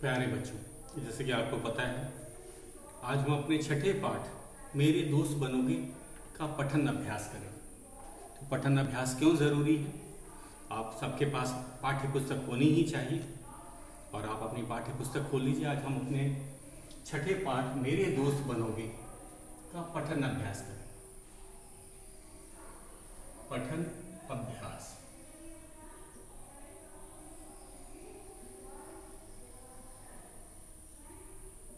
प्यारे बच्चों, जैसे कि आपको पता है, आज हम अपने छठे पाठ मेरे दोस्त बनोगे का पठन अभ्यास करें। तो पठन अभ्यास क्यों ज़रूरी है? आप सबके पास पाठ्य पुस्तक होनी ही चाहिए और आप अपनी पाठ्य पुस्तक खोल लीजिए। आज हम अपने छठे पाठ मेरे दोस्त बनोगे का पठन अभ्यास करें। पठन अभ्यास।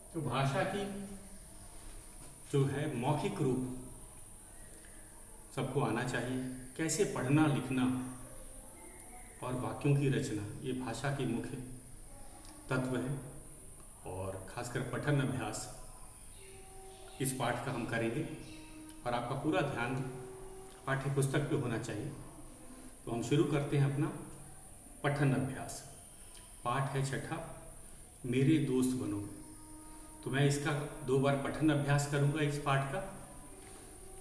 तो भाषा की जो है मौखिक रूप सबको आना चाहिए। कैसे पढ़ना लिखना और वाक्यों की रचना, ये भाषा के मुख्य तत्व हैं। और खासकर पठन अभ्यास इस पाठ का हम करेंगे और आपका पूरा ध्यान पाठ्य पुस्तक पे होना चाहिए। तो हम शुरू करते हैं अपना पठन अभ्यास। पाठ है छठा, मेरे दोस्त बनोगे। तो मैं इसका 2 बार पठन अभ्यास करूंगा इस पाठ का,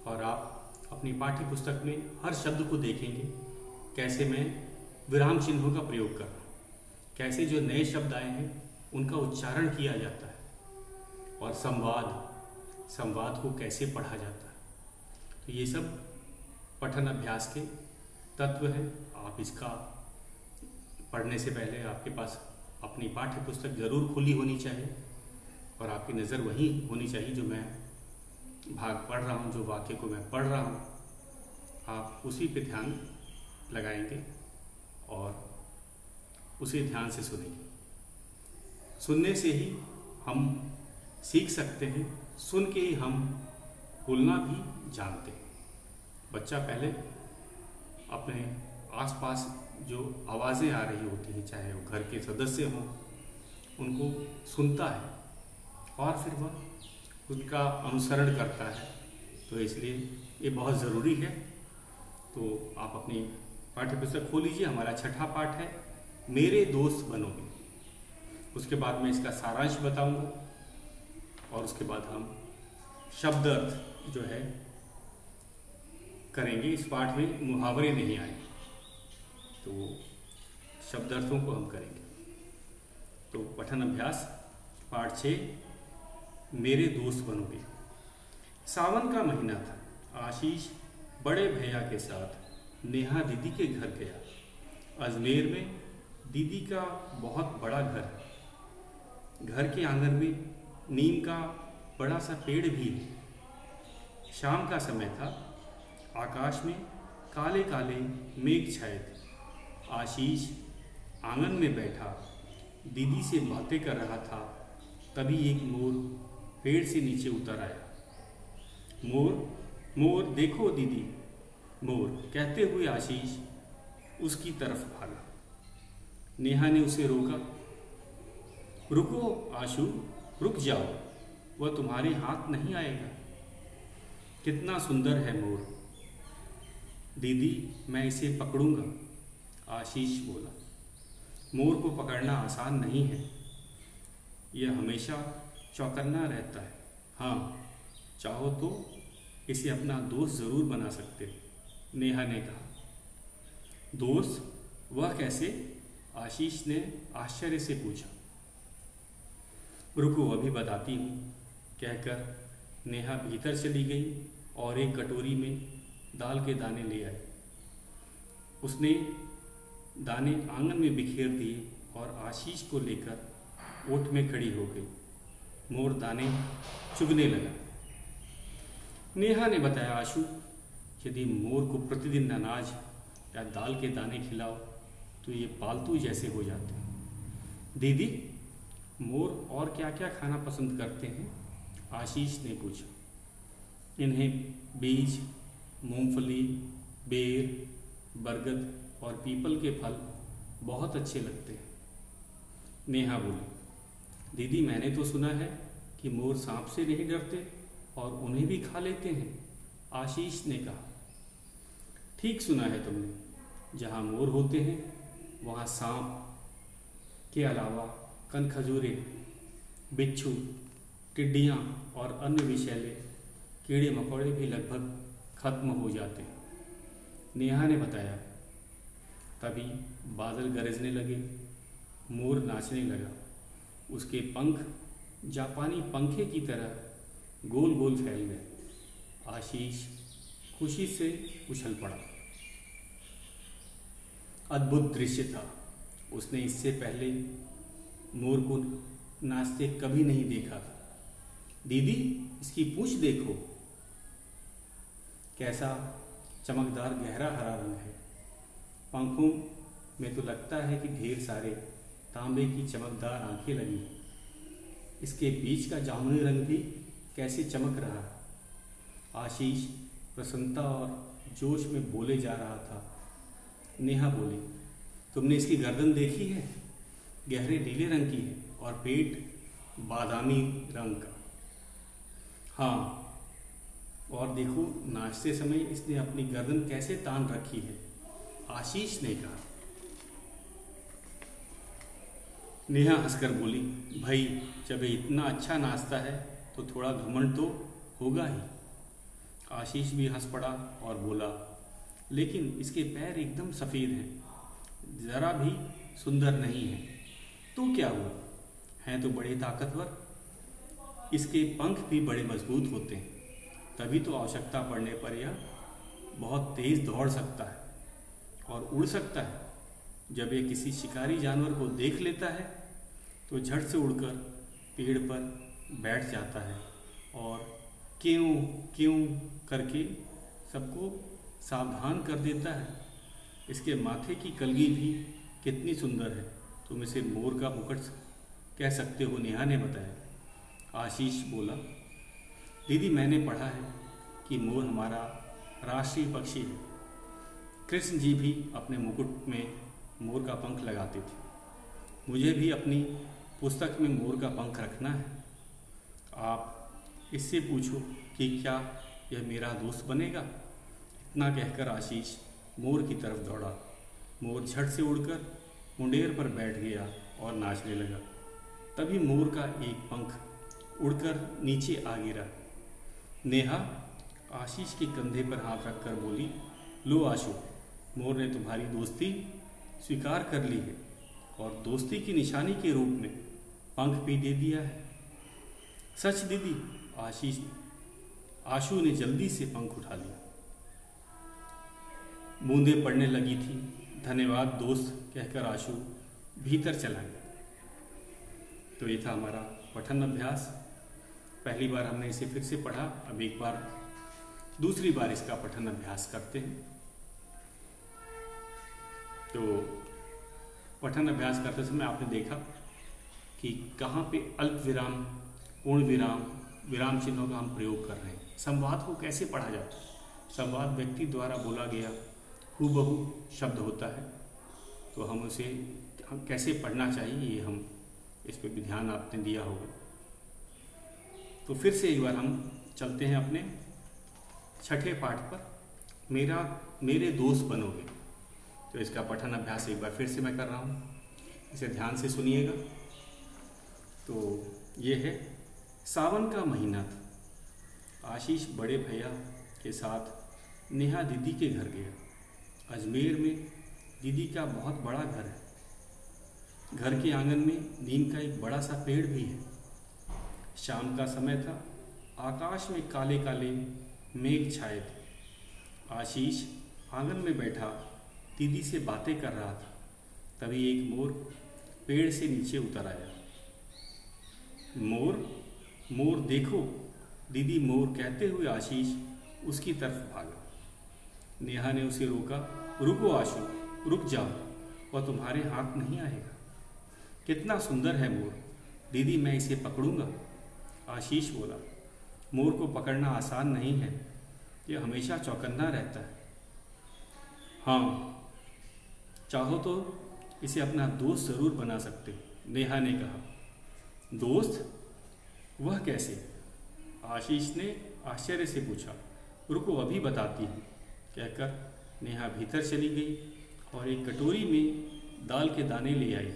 और आप अपनी पाठ्य पुस्तक में हर शब्द को देखेंगे कैसे मैं विराम चिन्हों का प्रयोग कर रहा हूँ, कैसे जो नए शब्द आए हैं उनका उच्चारण किया जाता है, और संवाद को कैसे पढ़ा जाता है। तो ये सब पठन अभ्यास के तत्व हैं। आप इसका पढ़ने से पहले आपके पास अपनी पाठ्य पुस्तक जरूर खुली होनी चाहिए और आपकी नज़र वहीं होनी चाहिए जो मैं भाग पढ़ रहा हूँ, जो वाक्य को मैं पढ़ रहा हूँ, आप उसी पे ध्यान लगाएंगे और उसी ध्यान से सुनेंगे। सुनने से ही हम सीख सकते हैं, सुन के ही हम बोलना भी जानते हैं। बच्चा पहले अपने आसपास जो आवाज़ें आ रही होती हैं, चाहे वो घर के सदस्य हों, उनको सुनता है और फिर वह उनका अनुसरण करता है। तो इसलिए ये बहुत ज़रूरी है। तो आप अपनी पाठ्य पुस्तक खोल लीजिए। हमारा छठा पाठ है मेरे दोस्त बनोगे। उसके बाद मैं इसका सारांश बताऊंगा और उसके बाद हम शब्द अर्थ जो है करेंगे। इस पाठ में मुहावरे नहीं आए, तो शब्द अर्थों को हम करेंगे। तो पठन अभ्यास पाठ 6, मेरे दोस्त बनोगे। सावन का महीना था। आशीष बड़े भैया के साथ नेहा दीदी के घर गया। अजमेर में दीदी का बहुत बड़ा घर है। घर के आंगन में नीम का बड़ा सा पेड़ भी है। शाम का समय था। आकाश में काले काले मेघ छाए थे। आशीष आंगन में बैठा दीदी से बातें कर रहा था। तभी एक मोर पेड़ से नीचे उतर आया। मोर मोर देखो दीदी, मोर कहते हुए आशीष उसकी तरफ भागा। नेहा ने उसे रोका। रुको आशु, रुक जाओ, वह तुम्हारे हाथ नहीं आएगा। कितना सुंदर है मोर। दीदी मैं इसे पकड़ूंगा, आशीष बोला। मोर को पकड़ना आसान नहीं है, यह हमेशा चौकन्ना रहता है। हाँ, चाहो तो इसे अपना दोस्त जरूर बना सकते हो, नेहा ने कहा। दोस्त? वह कैसे? आशीष ने आश्चर्य से पूछा। रुको अभी बताती हूँ, कहकर नेहा भीतर चली गई और एक कटोरी में दाल के दाने ले आई। उसने दाने आंगन में बिखेर दिए और आशीष को लेकर ओट में खड़ी हो गई। मोर दाने चुगने लगा। नेहा ने बताया, आशु, यदि मोर को प्रतिदिन अनाज या दाल के दाने खिलाओ तो ये पालतू जैसे हो जाते हैं। दीदी, मोर और क्या क्या खाना पसंद करते हैं? आशीष ने पूछा। इन्हें बीज, मूंगफली, बेर, बरगद और पीपल के फल बहुत अच्छे लगते हैं, नेहा बोली। दीदी मैंने तो सुना है कि मोर सांप से नहीं डरते और उन्हें भी खा लेते हैं, आशीष ने कहा। ठीक सुना है तुमने। जहाँ मोर होते हैं वहाँ सांप के अलावा कनखजूरे, बिच्छू, टिड्डियाँ और अन्य विषैले कीड़े मकोड़े भी लगभग खत्म हो जाते हैं, नेहा ने बताया। तभी बादल गरजने लगे, मोर नाचने लगा। उसके पंख जापानी पंखे की तरह गोल गोल फैल गए। आशीष खुशी से उछल पड़ा। अद्भुत दृश्य था। उसने इससे पहले मोर को नाचते कभी नहीं देखा था। दीदी, इसकी पूंछ देखो, कैसा चमकदार गहरा हरा रंग है। पंखों में तो लगता है कि ढेर सारे तांबे की चमकदार आंखें लगी हैं। इसके बीच का जामुनी रंग भी कैसे चमक रहा है। आशीष प्रसन्नता और जोश में बोले जा रहा था। नेहा बोली, तुमने इसकी गर्दन देखी है? गहरे नीले रंग की है और पेट बादामी रंग का। हाँ, और देखो नाचते समय इसने अपनी गर्दन कैसे तान रखी है, आशीष ने कहा। नेहा हंसकर बोली, भाई जब ये इतना अच्छा नाचता है तो थोड़ा घमंड तो होगा ही। आशीष भी हंस पड़ा और बोला, लेकिन इसके पैर एकदम सफ़ेद हैं, ज़रा भी सुंदर नहीं है। तो क्या हुआ, हैं तो बड़े ताकतवर। इसके पंख भी बड़े मजबूत होते हैं, तभी तो आवश्यकता पड़ने पर यह बहुत तेज़ दौड़ सकता है और उड़ सकता है। जब ये किसी शिकारी जानवर को देख लेता है तो झट से उड़कर पेड़ पर बैठ जाता है और क्यों क्यों करके सबको सावधान कर देता है। इसके माथे की कलगी भी कितनी सुंदर है, तुम इसे मोर का मुकुट कह सकते हो, नेहा ने बताया। आशीष बोला, दीदी मैंने पढ़ा है कि मोर हमारा राष्ट्रीय पक्षी है। कृष्ण जी भी अपने मुकुट में मोर का पंख लगाते थे। मुझे भी अपनी पुस्तक में मोर का पंख रखना है। आप इससे पूछो कि क्या यह मेरा दोस्त बनेगा। इतना कहकर आशीष मोर की तरफ दौड़ा। मोर झट से उड़कर मुंडेर पर बैठ गया और नाचने लगा। तभी मोर का एक पंख उड़कर नीचे आ गिरा। नेहा आशीष के कंधे पर हाथ रखकर बोली, लो आशु, मोर ने तुम्हारी दोस्ती स्वीकार कर ली है और दोस्ती की निशानी के रूप में पंख भी दे दिया है। सच दीदी, आशु ने जल्दी से पंख उठा लिया। बूंदें पड़ने लगी थी। धन्यवाद दोस्त कहकर आशु भीतर चला गया। तो ये था हमारा पठन अभ्यास। पहली बार हमने इसे फिर से पढ़ा, अब एक बार दूसरी बार इसका पठन अभ्यास करते हैं। तो पठन अभ्यास करते समय आपने देखा कि कहाँ पे अल्प विराम, पूर्ण विराम, विराम चिन्हों का हम प्रयोग कर रहे हैं। संवाद को कैसे पढ़ा जाता है। संवाद व्यक्ति द्वारा बोला गया हूबहू शब्द होता है, तो हम उसे कैसे पढ़ना चाहिए ये हम इस पर भी ध्यान आपने दिया होगा। तो फिर से एक बार हम चलते हैं अपने छठे पाठ पर, मेरे दोस्त बनोगे। तो इसका पठन अभ्यास एक बार फिर से मैं कर रहा हूँ, इसे ध्यान से सुनिएगा। तो ये है, सावन का महीना था। आशीष बड़े भैया के साथ नेहा दीदी के घर गया। अजमेर में दीदी का बहुत बड़ा घर है। घर के आंगन में नीम का एक बड़ा सा पेड़ भी है। शाम का समय था, आकाश में काले काले मेघ छाए थे। आशीष आंगन में बैठा दीदी से बातें कर रहा था। तभी एक मोर पेड़ से नीचे उतर आया। मोर, मोर देखो, दीदी मोर कहते हुए आशीष उसकी तरफ भागा। नेहा ने उसे रोका, रुको आशु, रुक जाओ, वह तुम्हारे हाथ नहीं आएगा। कितना सुंदर है मोर, दीदी मैं इसे पकड़ूंगा। आशीष बोला, मोर को पकड़ना आसान नहीं है, यह हमेशा चौकन्ना रहता है। हाँ, चाहो तो इसे अपना दोस्त ज़रूर बना सकते हो, नेहा ने कहा। दोस्त? वह कैसे? आशीष ने आश्चर्य से पूछा। रुको अभी बताती हूँ, कहकर नेहा भीतर चली गई और एक कटोरी में दाल के दाने ले आई।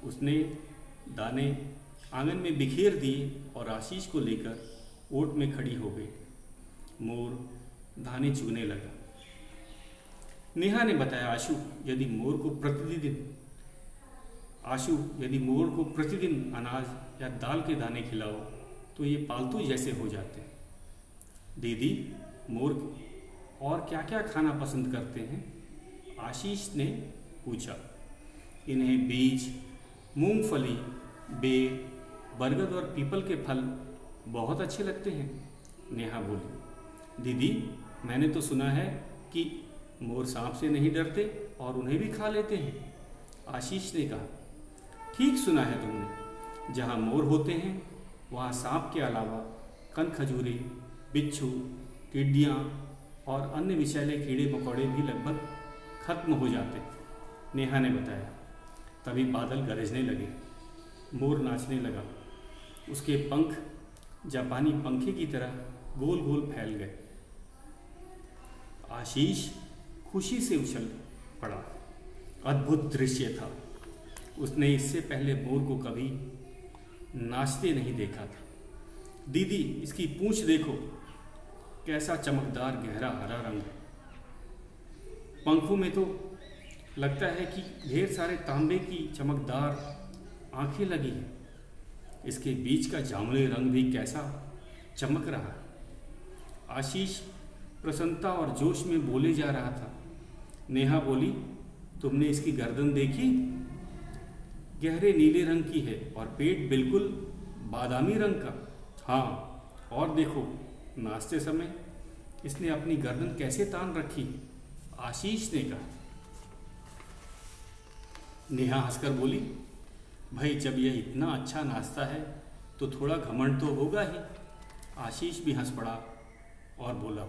उसने दाने आंगन में बिखेर दिए और आशीष को लेकर ओट में खड़ी हो गई। मोर दाने चुगने लगा। नेहा ने बताया, आशु, यदि मोर को प्रतिदिन आशु यदि मोर को प्रतिदिन अनाज या दाल के दाने खिलाओ तो ये पालतू जैसे हो जाते हैं। दीदी, मोर और क्या क्या खाना पसंद करते हैं? आशीष ने पूछा। इन्हें बीज, मूंगफली, बेर, बरगद और पीपल के फल बहुत अच्छे लगते हैं, नेहा बोली। दीदी, मैंने तो सुना है कि मोर सांप से नहीं डरते और उन्हें भी खा लेते हैं, आशीष ने कहा। ठीक सुना है तुमने। जहाँ मोर होते हैं वहाँ सांप के अलावा कनखजूरे, बिच्छू, टिड्डियाँ और अन्य विषैले कीड़े मकोड़े भी लगभग खत्म हो जाते, नेहा ने बताया। तभी बादल गरजने लगे, मोर नाचने लगा। उसके पंख जापानी पंखे की तरह गोल गोल फैल गए। आशीष खुशी से उछल पड़ा। अद्भुत दृश्य था। उसने इससे पहले मोर को कभी नाचते नहीं देखा था। दीदी, इसकी पूंछ देखो, कैसा चमकदार गहरा हरा रंग है। पंखों में तो लगता है कि ढेर सारे तांबे की चमकदार आंखें लगी हैं। इसके बीच का जामुनी रंग भी कैसा चमक रहा है। आशीष प्रसन्नता और जोश में बोले जा रहा था। नेहा बोली, तुमने इसकी गर्दन देखी? गहरे नीले रंग की है और पेट बिल्कुल बादामी रंग का। हाँ, और देखो, नाचते समय इसने अपनी गर्दन कैसे तान रखी, आशीष ने कहा। नेहा हंसकर बोली, भाई जब यह इतना अच्छा नाचता है तो थोड़ा घमंड तो होगा ही। आशीष भी हंस पड़ा और बोला,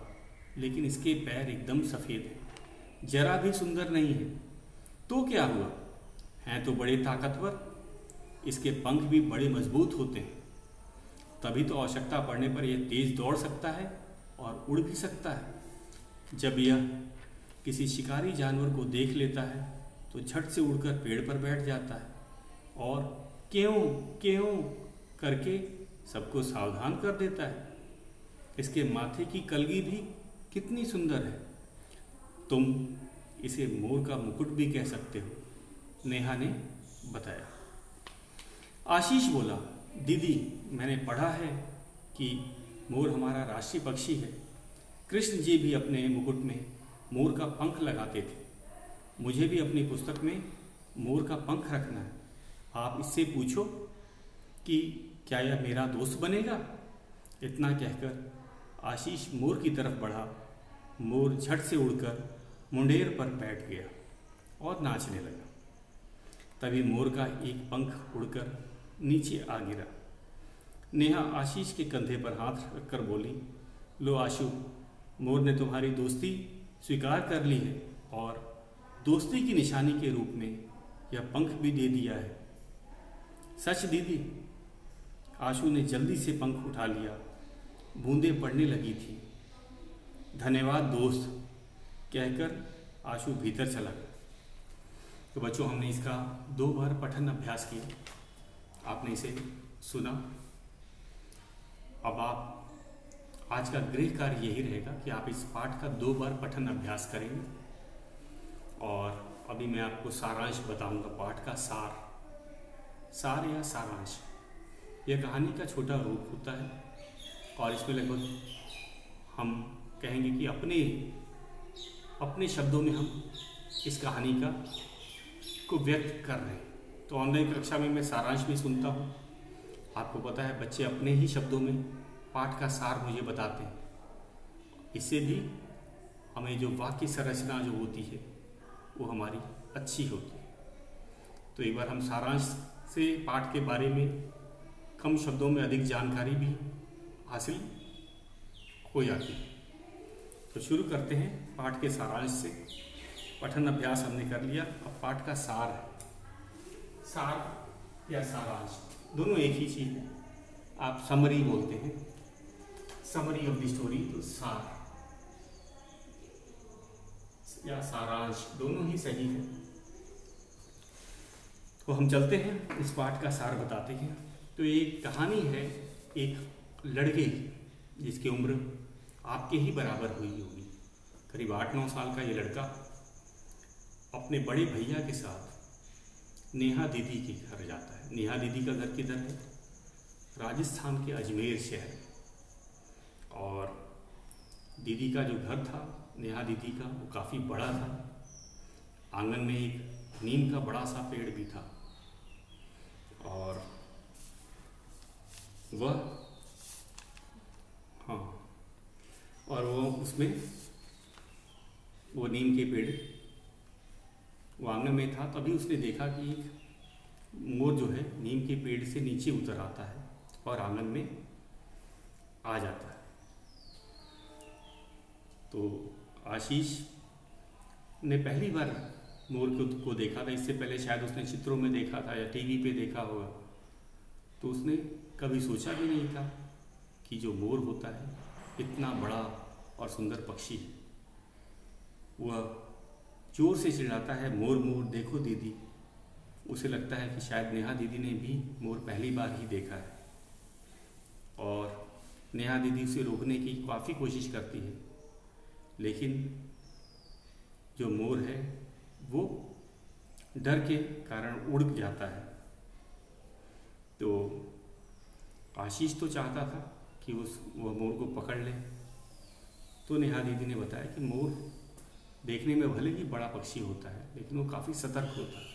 लेकिन इसके पैर एकदम सफ़ेद हैं, जरा भी सुंदर नहीं है। तो क्या हुआ, हैं तो बड़े ताकतवर। इसके पंख भी बड़े मजबूत होते हैं, तभी तो आवश्यकता पड़ने पर यह तेज दौड़ सकता है और उड़ भी सकता है। जब यह किसी शिकारी जानवर को देख लेता है तो झट से उड़कर पेड़ पर बैठ जाता है और क्यों क्यों करके सबको सावधान कर देता है। इसके माथे की कलगी भी कितनी सुंदर है। तुम इसे मोर का मुकुट भी कह सकते हो, नेहा ने बताया। आशीष बोला, दीदी, मैंने पढ़ा है कि मोर हमारा राष्ट्रीय पक्षी है। कृष्ण जी भी अपने मुकुट में मोर का पंख लगाते थे। मुझे भी अपनी पुस्तक में मोर का पंख रखना है। आप इससे पूछो कि क्या यह मेरा दोस्त बनेगा। इतना कहकर आशीष मोर की तरफ बढ़ा। मोर झट से उड़कर मुंडेर पर बैठ गया और नाचने लगा। तभी मोर का एक पंख उड़कर नीचे आ गिरा। नेहा आशीष के कंधे पर हाथ रखकर बोली, लो आशु, मोर ने तुम्हारी दोस्ती स्वीकार कर ली है और दोस्ती की निशानी के रूप में यह पंख भी दे दिया है। सच दीदी? आशु ने जल्दी से पंख उठा लिया। बूंदें पड़ने लगी थी। धन्यवाद दोस्त, कहकर आशु भीतर चला गया। तो बच्चों, हमने इसका 2 बार पठन अभ्यास किया। आपने इसे सुना। अब आप आज का गृह कार्य यही रहेगा कि आप इस पाठ का 2 बार पठन अभ्यास करेंगे। और अभी मैं आपको सारांश बताऊंगा, पाठ का सार या सारांश। यह कहानी का छोटा रूप होता है और इसमें लगभग हम कहेंगे कि अपने शब्दों में हम इस कहानी को व्यक्त कर रहे हैं। तो ऑनलाइन कक्षा में मैं सारांश भी सुनता हूँ। आपको पता है, बच्चे अपने ही शब्दों में पाठ का सार मुझे बताते हैं। इससे भी हमें जो वाक्य संरचना जो होती है वो हमारी अच्छी होती है। तो एक बार हम सारांश से पाठ के बारे में कम शब्दों में अधिक जानकारी भी हासिल हो जाती है। तो शुरू करते हैं पाठ के सारांश से। पठन अभ्यास हमने कर लिया, अब पाठ का सार है। सार या सारांश दोनों एक ही चीज़ है। आप समरी बोलते हैं, समरी ऑफ द स्टोरी, तो सार या सारांश दोनों ही सही है। तो हम चलते हैं, इस पाठ का सार बताते हैं। तो एक कहानी है एक लड़के की जिसकी उम्र आपके ही बराबर हुई होगी। करीब 8-9 साल का ये लड़का अपने बड़े भैया के साथ नेहा दीदी के घर जाता है। नेहा दीदी का घर किधर है? राजस्थान के अजमेर शहर। और दीदी का जो घर था, नेहा दीदी का, वो काफ़ी बड़ा था। आंगन में एक नीम का बड़ा सा पेड़ भी था और वो उसमें वो नीम के पेड़ वो आंगन में था। तभी उसने देखा कि एक मोर जो है नीम के पेड़ से नीचे उतर आता है और आंगन में आ जाता है। तो आशीष ने पहली बार मोर को देखा था। इससे पहले शायद उसने चित्रों में देखा था या टीवी पे देखा होगा। तो उसने कभी सोचा भी नहीं था कि जो मोर होता है इतना बड़ा और सुंदर पक्षी है। वह जोर से चिल्लाता है, मोर मोर देखो दीदी। उसे लगता है कि शायद नेहा दीदी ने भी मोर पहली बार ही देखा है और नेहा दीदी उसे रोकने की काफ़ी कोशिश करती है, लेकिन जो मोर है वो डर के कारण उड़ जाता है। तो आशीष तो चाहता था कि वह मोर को पकड़ ले। तो नेहा दीदी ने बताया कि मोर देखने में भले ही बड़ा पक्षी होता है, लेकिन वो काफ़ी सतर्क होता है।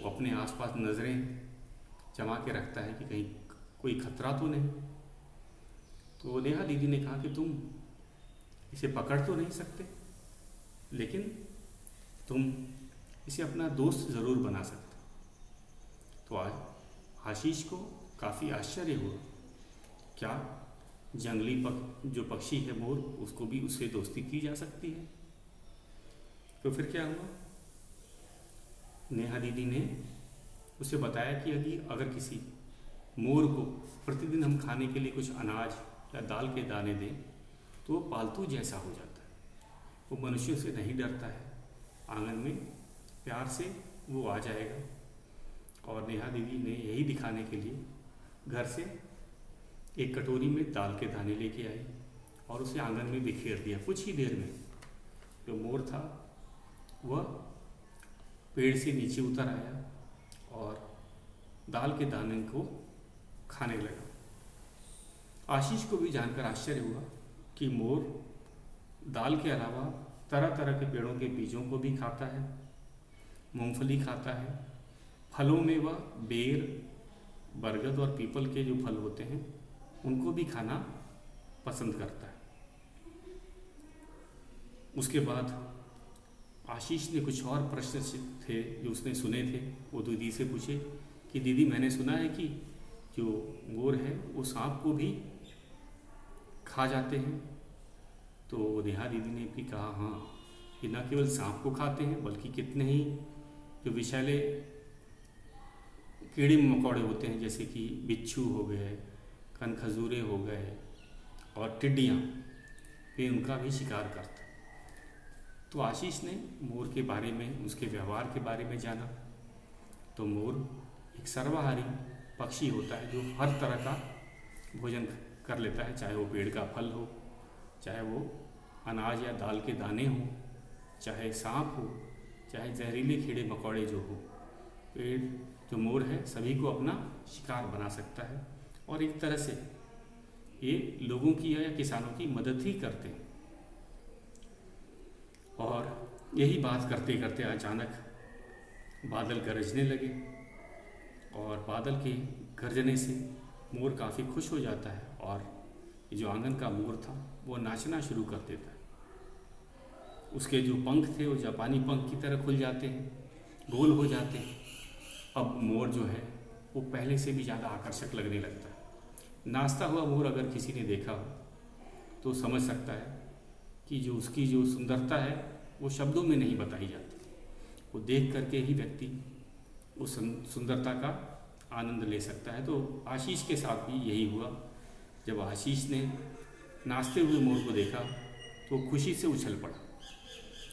वो अपने आसपास नज़रें जमा के रखता है कि कहीं कोई खतरा तो नहीं। तो नेहा दीदी ने कहा कि तुम इसे पकड़ तो नहीं सकते, लेकिन तुम इसे अपना दोस्त ज़रूर बना सकते। तो आज आशीष को काफ़ी आश्चर्य हुआ, क्या जंगली जो पक्षी है मोर, उसको भी उससे दोस्ती की जा सकती है। तो फिर क्या हुआ, नेहा दीदी ने उसे बताया कि यदि अगर किसी मोर को प्रतिदिन हम खाने के लिए कुछ अनाज या दाल के दाने दें तो वो पालतू जैसा हो जाता है। वो मनुष्यों से नहीं डरता है, आंगन में प्यार से वो आ जाएगा। और नेहा दीदी ने यही दिखाने के लिए घर से एक कटोरी में दाल के दाने लेके आई और उसे आंगन में बिखेर दिया। कुछ ही देर में जो मोर था वह पेड़ से नीचे उतर आया और दाल के दाने को खाने लगा। आशीष को भी जानकर आश्चर्य हुआ कि मोर दाल के अलावा तरह तरह के पेड़ों के बीजों को भी खाता है, मूंगफली खाता है, फलों में वह बेर, बरगद और पीपल के जो फल होते हैं उनको भी खाना पसंद करता है। उसके बाद आशीष ने कुछ और प्रश्न थे जो उसने सुने थे, वो दीदी से पूछे कि दीदी मैंने सुना है कि जो मोर है वो सांप को भी खा जाते हैं। तो नेहा दीदी ने भी कहा हाँ, कि न केवल सांप को खाते हैं बल्कि कितने ही जो विषैले कीड़े मकोड़े होते हैं, जैसे कि बिच्छू हो गए, कनखजूरे हो गए और टिड्डियाँ, वे उनका भी शिकार करते। तो आशीष ने मोर के बारे में, उसके व्यवहार के बारे में जाना। तो मोर एक सर्वाहारी पक्षी होता है जो हर तरह का भोजन कर लेता है, चाहे वो पेड़ का फल हो, चाहे वो अनाज या दाल के दाने हो, चाहे सांप हो, चाहे जहरीले कीड़े मकोड़े जो हो। पेड़ जो मोर है सभी को अपना शिकार बना सकता है और एक तरह से ये लोगों की या किसानों की मदद ही करते हैं। और यही बात करते करते अचानक बादल गरजने लगे और बादल के गरजने से मोर काफ़ी खुश हो जाता है और जो आंगन का मोर था वो नाचना शुरू कर देता है। उसके जो पंख थे वो जापानी पंख की तरह खुल जाते हैं, गोल हो जाते हैं। अब मोर जो है वो पहले से भी ज़्यादा आकर्षक लगने लगता है। नाचता हुआ मोर अगर किसी ने देखा हो तो समझ सकता है कि जो उसकी जो सुंदरता है वो शब्दों में नहीं बताई जाती, वो देख करके ही व्यक्ति उस सुंदरता का आनंद ले सकता है। तो आशीष के साथ भी यही हुआ। जब आशीष ने नाचते हुए मोर को देखा तो खुशी से उछल पड़ा।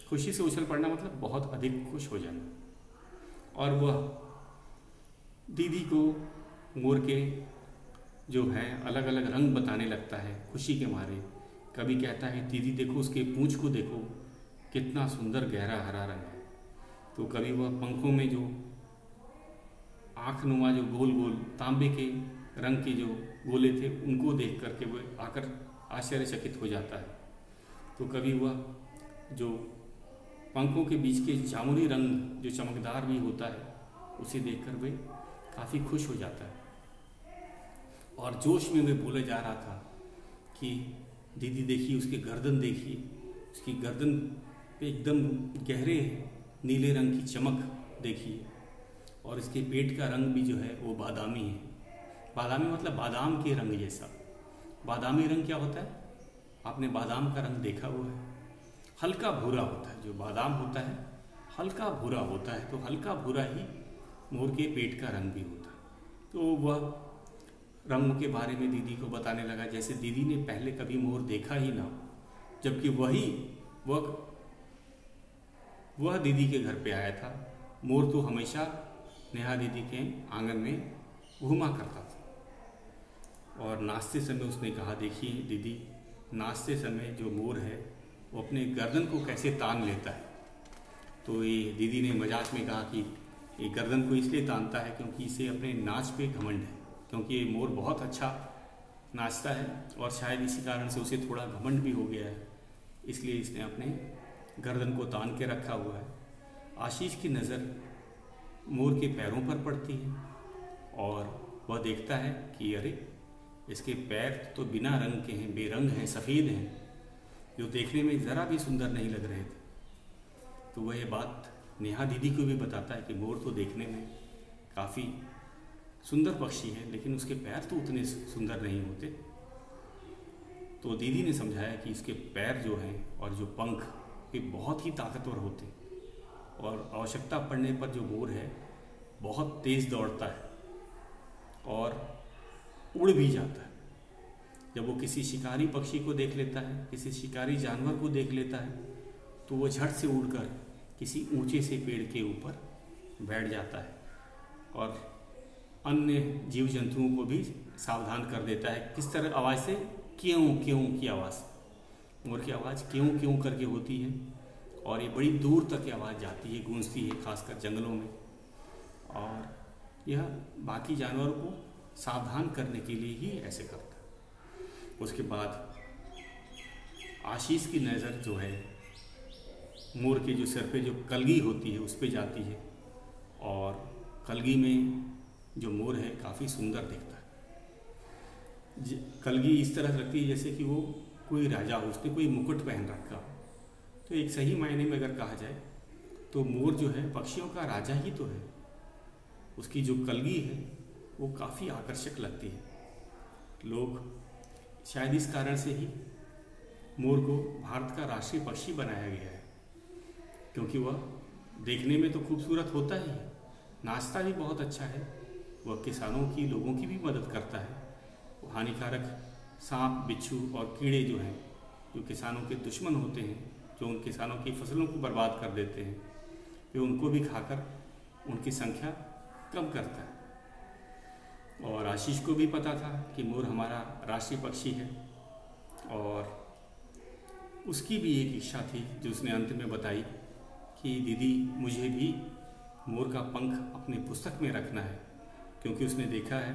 खुशी से उछल पड़ना मतलब बहुत अधिक खुश हो जाना। और वह दीदी को मोर के जो है अलग अलग रंग बताने लगता है खुशी के मारे। कभी कहता है दीदी देखो उसके पूंछ को देखो कितना सुंदर गहरा हरा रंग है। तो कभी वह पंखों में जो आँख नुमा जो गोल गोल तांबे के रंग के जो गोले थे उनको देख करके वो आकर आश्चर्यचकित हो जाता है। तो कभी वह जो पंखों के बीच के जामुनी रंग जो चमकदार भी होता है उसे देखकर वे काफ़ी खुश हो जाता है। और जोश में मैं बोले जा रहा था कि दीदी देखिए, उसकी गर्दन देखिए, उसकी गर्दन पे एकदम गहरे नीले रंग की चमक देखिए, और इसके पेट का रंग भी जो है वो बादामी है। बादामी मतलब बादाम के रंग जैसा। बादामी रंग क्या होता है? आपने बादाम का रंग देखा हुआ है, हल्का भूरा होता है। जो बादाम होता है हल्का भूरा होता है, तो हल्का भूरा ही मोर के पेट का रंग भी होता है। तो वह रंग के बारे में दीदी को बताने लगा, जैसे दीदी ने पहले कभी मोर देखा ही ना, जबकि वह दीदी के घर पे आया था। मोर तो हमेशा नेहा दीदी के आंगन में घूमा करता था। और नाचते समय उसने कहा, देखिए दीदी, नाचते समय जो मोर है वो अपने गर्दन को कैसे तान लेता है। तो ये दीदी ने मजाक में कहा कि ये गर्दन को इसलिए तानता है क्योंकि इसे अपने नाच पे घमंड है, क्योंकि ये मोर बहुत अच्छा नाचता है और शायद इसी कारण से उसे थोड़ा घमंड भी हो गया है, इसलिए इसने अपने गर्दन को तान के रखा हुआ है। आशीष की नज़र मोर के पैरों पर पड़ती है और वह देखता है कि अरे, इसके पैर तो बिना रंग के हैं, बेरंग हैं, सफ़ेद हैं, जो देखने में ज़रा भी सुंदर नहीं लग रहे थे। तो वह ये बात नेहा दीदी को भी बताता है कि मोर तो देखने में काफ़ी सुंदर पक्षी है, लेकिन उसके पैर तो उतने सुंदर नहीं होते। तो दीदी ने समझाया कि इसके पैर जो हैं और जो पंख ये बहुत ही ताकतवर होते हैं, और आवश्यकता पड़ने पर जो मोर है बहुत तेज़ दौड़ता है और उड़ भी जाता है। जब वो किसी शिकारी पक्षी को देख लेता है, किसी शिकारी जानवर को देख लेता है, तो वो झट से उड़कर किसी ऊंचे से पेड़ के ऊपर बैठ जाता है और अन्य जीव जंतुओं को भी सावधान कर देता है। किस तरह आवाज़ से? क्यों क्यों की आवाज़। मोर की आवाज़ क्यों क्यों करके होती है और ये बड़ी दूर तक की आवाज़ जाती है, गूंजती है, खासकर जंगलों में। और यह बाकी जानवरों को सावधान करने के लिए ही ऐसे करता है। उसके बाद आशीष की नज़र जो है मोर के जो सिर पे जो कलगी होती है उस पे जाती है, और कलगी में जो मोर है काफ़ी सुंदर दिखता है। कलगी इस तरह लगती है जैसे कि वो कोई राजा हो, उसने कोई मुकुट पहन रखा हो। तो एक सही मायने में अगर कहा जाए तो मोर जो है पक्षियों का राजा ही तो है। उसकी जो कलगी है वो काफ़ी आकर्षक लगती है। लोग शायद इस कारण से ही मोर को भारत का राष्ट्रीय पक्षी बनाया गया है, क्योंकि वह देखने में तो खूबसूरत होता ही है, नाचता भी बहुत अच्छा है, वह किसानों की, लोगों की भी मदद करता है। वो हानिकारक सांप, बिच्छू और कीड़े जो हैं, जो किसानों के दुश्मन होते हैं, जो उन किसानों की फसलों को बर्बाद कर देते हैं, वे उनको भी खाकर उनकी संख्या कम करता है। और आशीष को भी पता था कि मोर हमारा राष्ट्रीय पक्षी है, और उसकी भी एक इच्छा थी जो उसने अंत में बताई कि दीदी, मुझे भी मोर का पंख अपने पुस्तक में रखना है, क्योंकि उसने देखा है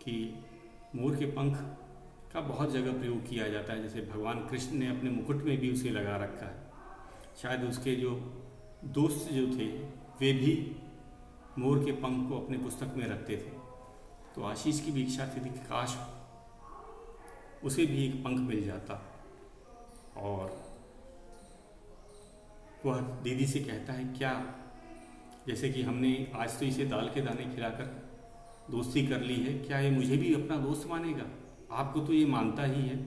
कि मोर के पंख का बहुत जगह प्रयोग किया जाता है। जैसे भगवान कृष्ण ने अपने मुकुट में भी उसे लगा रखा है। शायद उसके जो दोस्त जो थे वे भी मोर के पंख को अपने पुस्तक में रखते थे। तो आशीष की भी इच्छा थी कि काश उसे भी एक पंख मिल जाता। और वह दीदी से कहता है, क्या, जैसे कि हमने आज तो इसे दाल के दाने खिलाकर दोस्ती कर ली है, क्या ये मुझे भी अपना दोस्त मानेगा? आपको तो ये मानता ही है,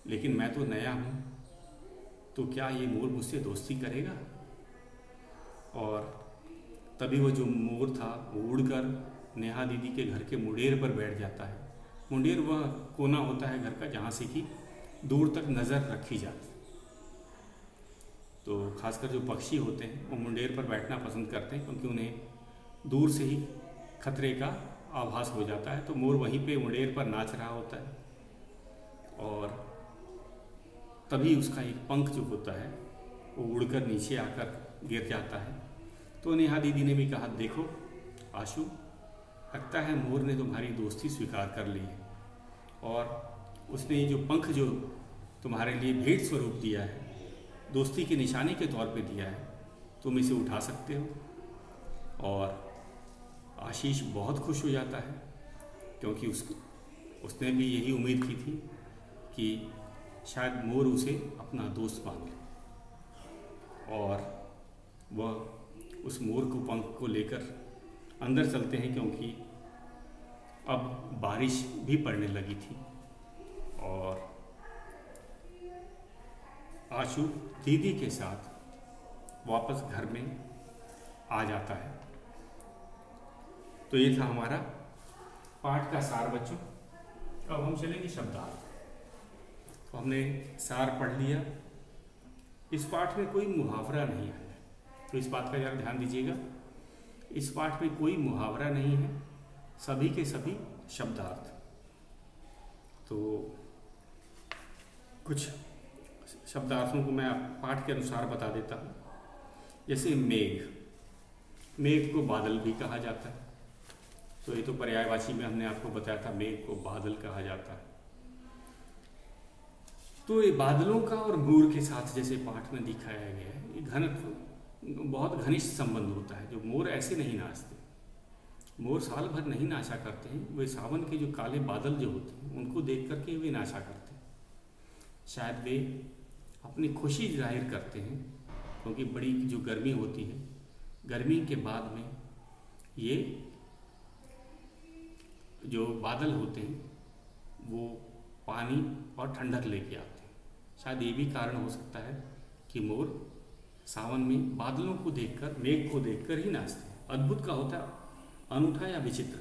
लेकिन मैं तो नया हूँ, तो क्या ये मोर मुझसे दोस्ती करेगा? और तभी वो जो मोर था वो उड़कर नेहा दीदी के घर के मुंडेर पर बैठ जाता है। मुंडेर वह कोना होता है घर का जहाँ से कि दूर तक नज़र रखी जाती। तो खासकर जो पक्षी होते हैं वो मुंडेर पर बैठना पसंद करते हैं, क्योंकि उन्हें दूर से ही खतरे का आभास हो जाता है। तो मोर वहीं पे मुंडेर पर नाच रहा होता है, और तभी उसका एक पंख जो होता है वो उड़कर नीचे आकर गिर जाता है। तो नेहा दीदी ने भी कहा, देखो आशु, लगता है मोर ने तुम्हारी दोस्ती स्वीकार कर ली है और उसने ये जो पंख जो तुम्हारे लिए भेंट स्वरूप दिया है, दोस्ती की निशानी के तौर पे दिया है, तुम इसे उठा सकते हो। और आशीष बहुत खुश हो जाता है क्योंकि उसने भी यही उम्मीद की थी कि शायद मोर उसे अपना दोस्त मान ले। और वह उस मोर को पंख को लेकर अंदर चलते हैं क्योंकि अब बारिश भी पड़ने लगी थी। और आशु दीदी के साथ वापस घर में आ जाता है। तो ये था हमारा पाठ का सार बच्चों। अब हम चलेंगे शब्दार्थ। तो हमने सार पढ़ लिया। इस पाठ में कोई मुहावरा नहीं है, तो इस बात का ज़रा ध्यान दीजिएगा। इस पाठ में कोई मुहावरा नहीं है, सभी के सभी शब्दार्थ। तो कुछ शब्दार्थों को मैं पाठ के अनुसार बता देता हूँ। जैसे मेघ, मेघ को बादल भी कहा जाता है। तो ये तो पर्यायवाची में हमने आपको बताया था, मेघ को बादल कहा जाता है। तो ये बादलों का और मोर के साथ जैसे पाठ में दिखाया गया है, ये घनत्व बहुत घनिष्ठ संबंध होता है। जो मोर ऐसे नहीं नाचते, मोर साल भर नहीं नाचा करते हैं, वे सावन के जो काले बादल जो होते हैं उनको देख करके वे नाचा करते हैं। शायद वे अपनी खुशी जाहिर करते हैं क्योंकि बड़ी जो गर्मी होती है, गर्मी के बाद में ये जो बादल होते हैं वो पानी और ठंडक लेके आते हैं। शायद ये भी कारण हो सकता है कि मोर सावन में बादलों को देखकर, मेघ को देखकर ही नाचते हैं। अद्भुत का होता है, अनूठा या विचित्र।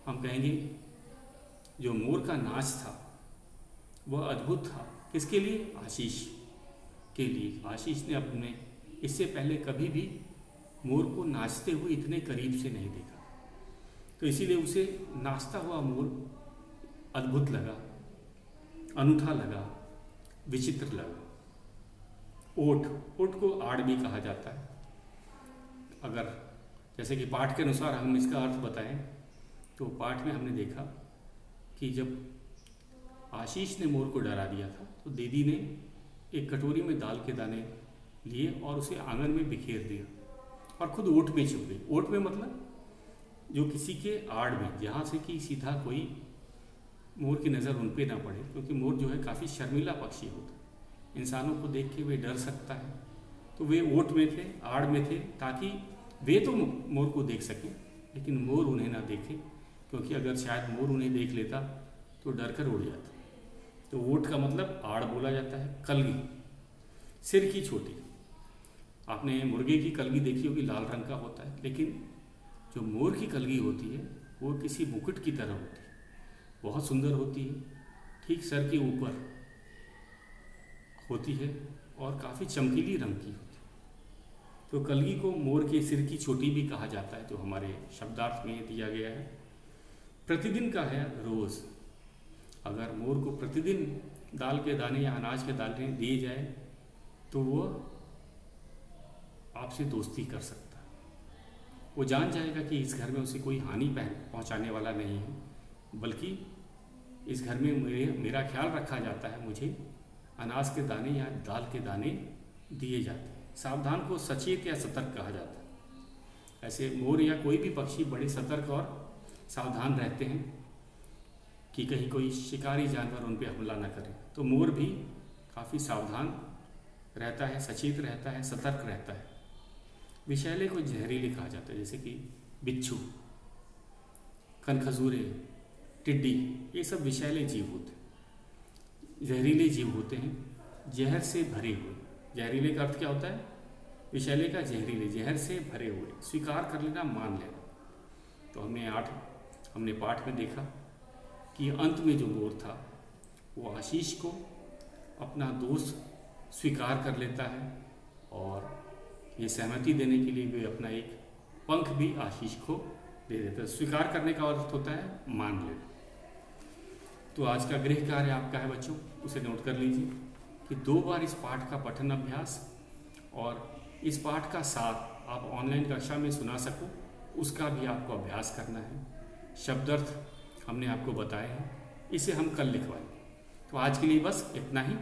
हम कहेंगे जो मोर का नाच था वह अद्भुत था। किसके लिए? आशीष के लिए। आशीष ने अपने इससे पहले कभी भी मोर को नाचते हुए इतने करीब से नहीं देखा, तो इसीलिए उसे नाचता हुआ मोर अद्भुत लगा, अनूठा लगा, विचित्र लगा। ओठ, ओठ को आड़ भी कहा जाता है। अगर जैसे कि पाठ के अनुसार हम इसका अर्थ बताएं तो पाठ में हमने देखा कि जब आशीष ने मोर को डरा दिया था तो दीदी ने एक कटोरी में दाल के दाने लिए और उसे आंगन में बिखेर दिया और खुद ओट में छुप गई। ओट में मतलब जो किसी के आड़ में, जहाँ से कि सीधा कोई मोर की नज़र उन पे ना पड़े, क्योंकि मोर जो है काफ़ी शर्मीला पक्षी होता है, इंसानों को देख के वे डर सकता है। तो वे ओट में थे, आड़ में थे, ताकि वे तो मोर को देख सकें लेकिन मोर उन्हें ना देखे, क्योंकि अगर शायद मोर उन्हें देख लेता तो डर कर उड़ जाता। तो ओट का मतलब आड़ बोला जाता है। कलगी, सिर की चोटी। आपने मुर्गे की कलगी देखी होगी, लाल रंग का होता है, लेकिन जो मोर की कलगी होती है वो किसी मुकुट की तरह होती है, बहुत सुंदर होती है, ठीक सर के ऊपर होती है और काफ़ी चमकीली रंग की होती है। तो कलगी को मोर के सिर की चोटी भी कहा जाता है, जो हमारे शब्दार्थ में दिया गया है। प्रतिदिन का है रोज़। अगर मोर को प्रतिदिन दाल के दाने या अनाज के दाने दिए जाए तो वो आपसे दोस्ती कर सकता है। वो जान जाएगा कि इस घर में उसे कोई हानि पहुंचाने वाला नहीं है, बल्कि इस घर में मेरा ख्याल रखा जाता है, मुझे अनाज के दाने या दाल के दाने दिए जाते हैं। सावधान को सचेत या सतर्क कहा जाता है। ऐसे मोर या कोई भी पक्षी बड़े सतर्क और सावधान रहते हैं कि कहीं कोई शिकारी जानवर उन पर हमला न करे। तो मोर भी काफ़ी सावधान रहता है, सचेत रहता है, सतर्क रहता है। विषैले को जहरीले कहा जाता है, जैसे कि बिच्छू, कनखजूरे, टिड्डी, ये सब विषैले जीव होते हैं, जहरीले जीव होते हैं, जहर से भरे हुए। जहरीले का अर्थ क्या होता है? विषैले का जहरीले, जहर से भरे हुए, स्वीकार कर लेना, मान लेना। तो हमने पाठ में देखा कि अंत में जो मोर था वो आशीष को अपना दोस्त स्वीकार कर लेता है और ये सहमति देने के लिए वे अपना एक पंख भी आशीष को दे देता है। स्वीकार करने का अर्थ होता है मान लेना। तो आज का गृह कार्य आपका है बच्चों, उसे नोट कर लीजिए कि 2 बार इस पाठ का पठन अभ्यास और इस पाठ का सार आप ऑनलाइन कक्षा में सुना सको, उसका भी आपको अभ्यास करना है। शब्दार्थ हमने आपको बताए हैं, इसे हम कल लिखवाएंगे। तो आज के लिए बस इतना ही।